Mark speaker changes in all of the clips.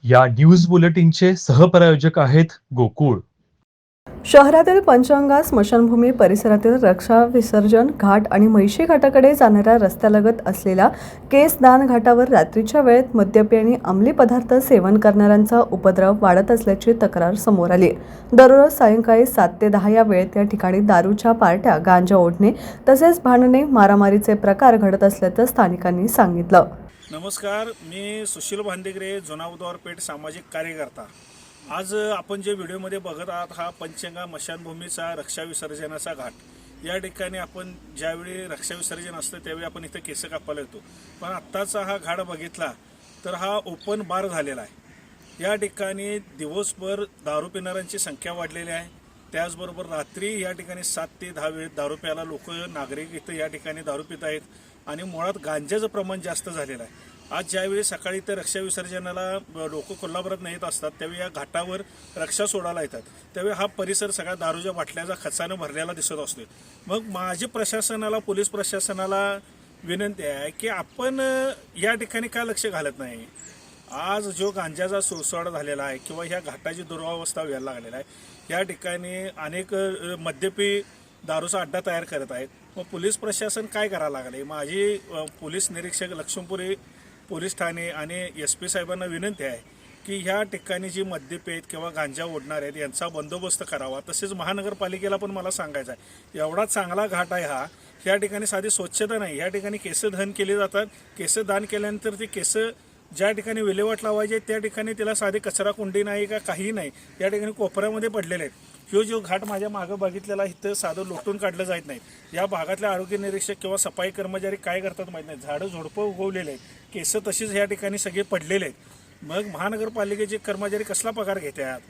Speaker 1: या न्यूज बुलेटिनचे सहप्रायोजक आहेत गोकुळ.
Speaker 2: शहरातील पंचगंगा स्मशानभूमी परिसरातील रक्षा विसर्जन घाट आणि म्हैशी घाटाकडे जाणाऱ्या रस्त्यालगत असलेल्या केसदान घाटावर रात्रीच्या वेळेत मद्यपी आणि अंमली पदार्थ सेवन करणाऱ्यांचा उपद्रव वाढत असल्याची तक्रार समोर आली. दररोज सायंकाळी 7 ते 10 या वेळेत या ठिकाणी दारूच्या पार्ट्या, गांजा ओढणे तसेच भांडणे, मारामारीचे प्रकार घडत असल्याचं स्थानिकांनी सांगितलं.
Speaker 3: नमस्कार, मी सुशील भांडेगरे, जुना बुधवारपेठ सामाजिक कार्यकर्ता. आज आपण जे व्हिडिओमध्ये बघत आहात हा पंचगंगा स्मशानभूमीचा रक्षा विसर्जनाचा घाट. या ठिकाणी आपण ज्यावेळी रक्षा विसर्जन असतं त्यावेळी आपण इथं केस कापायला येतो, पण आत्ताचा हा घाट बघितला तर हा ओपन बार झालेला आहे. या ठिकाणी दिवसभर दारू पिणाऱ्यांची संख्या वाढलेली आहे. त्याचबरोबर रात्री या ठिकाणी 7 ते 10 वेळेत दारू प्यायला लोक नागरिक इथं या ठिकाणी दारू पित आहेत आणि मुळात गांजाचं प्रमाण जास्त झालेलं आहे. आज ज्यावेळी सकाळी ते रक्षा विसर्जनाला लोक कोल्हापुरात येत असतात त्यावेळी या घाटावर रक्षा सोडायला येतात, त्यावेळी हा परिसर सगळ्या दारूच्या बाटल्याचा खचानं भरलेला दिसत असतो. मग माझी प्रशासनाला, पोलीस प्रशासनाला विनंती आहे की आपण या ठिकाणी का लक्ष घालत नाही. आज जो गांजाचा सुळसुळाट झालेला आहे किंवा ह्या घाटाची दुरावस्था व्हायला लागलेला आहे, या ठिकाणी अनेक मद्यपी दारूचा अड्डा तयार करत आहेत. मग पोलीस प्रशासन काय करायला लागले. माझी पोलीस निरीक्षक लक्ष्मीपुरी पोलीस ठाणे आणि SP साहेबांना विनंती आहे की ह्या ठिकाणी जी मद्यपी आहेत किंवा गांजा ओढणार आहेत यांचा बंदोबस्त करावा. तसेच महानगरपालिकेला पण मला सांगायचं आहे, एवढा चांगला घाट आहे हा, ह्या ठिकाणी साधी स्वच्छता नाही. ह्या ठिकाणी केस दान केले जातात. केस दान केल्यानंतर ते केस ज्या ठिकाणी विल्हेवाट लावायचे त्या ठिकाणी त्याला साधी कचरा कुंडी नाही का काही नाही, या ठिकाणी कोपऱ्यामध्ये पडलेले आहेत. ह्यो जो घाट माझ्या मागं बघितलेला इथं साधं लोटून काढलं जात नाही. या भागातले आरोग्य निरीक्षक किंवा सफाई कर्मचारी काय करतात माहीत नाही. झाडं झोडपं उगवलेले आहेत, केस तशीच या ठिकाणी सगळे पडलेले आहेत. मग महानगरपालिकेचे कर्मचारी कसला पगार घेतात.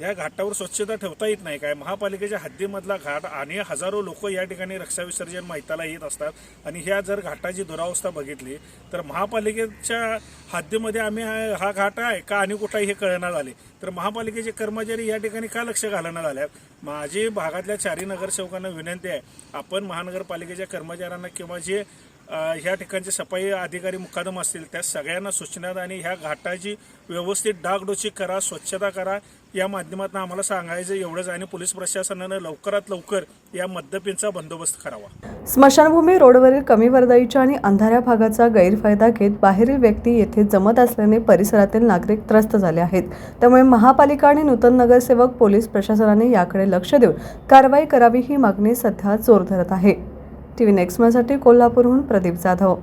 Speaker 3: या घाटावर स्वच्छता ठेवता येत नाही काय. महापालिकेच्या हद्दीमधला घाट आणि हजारो लोक या ठिकाणी रक्षा विसर्जन माहिताला येत असतात आणि ह्या जर घाटाची दुरावस्था बघितली तर महापालिकेच्या हद्दीमध्ये आम्ही हा घाट आहे का आणि कुठंही हे कळणार झाले. तर महापालिकेचे कर्मचारी या ठिकाणी का लक्ष घालणार झाल्यात. माझी भागातल्या 4 नगरसेवकांना विनंती आहे, आपण महानगरपालिकेच्या कर्मचाऱ्यांना किंवा जे ह्या ठिकाणचे सफाई अधिकारी मुकादम असतील त्या सगळ्यांना सूचना आणि ह्या घाटाची व्यवस्थित डागडुजी करा, स्वच्छता करा. या माध्यमातून आम्हाला सांगायचं एवढंच. आणि पोलीस प्रशासनानं लवकरात लवकर या मद्यपींचा बंदोबस्त करावा.
Speaker 2: स्मशानभूमी रोडवरील कमी वर्दळीच्या आणि अंधाऱ्या भागाचा गैरफायदा घेत बाहेरील व्यक्ती येथे जमत असल्याने परिसरातील नागरिक त्रस्त झाले आहेत. त्यामुळे महापालिका आणि नूतन नगरसेवक पोलीस प्रशासनाने याकडे लक्ष देऊन कारवाई करावी ही मागणी सध्या जोर धरत आहे. TV नेक्स्ट साठी कोल्हापूरहून प्रदीप जाधव.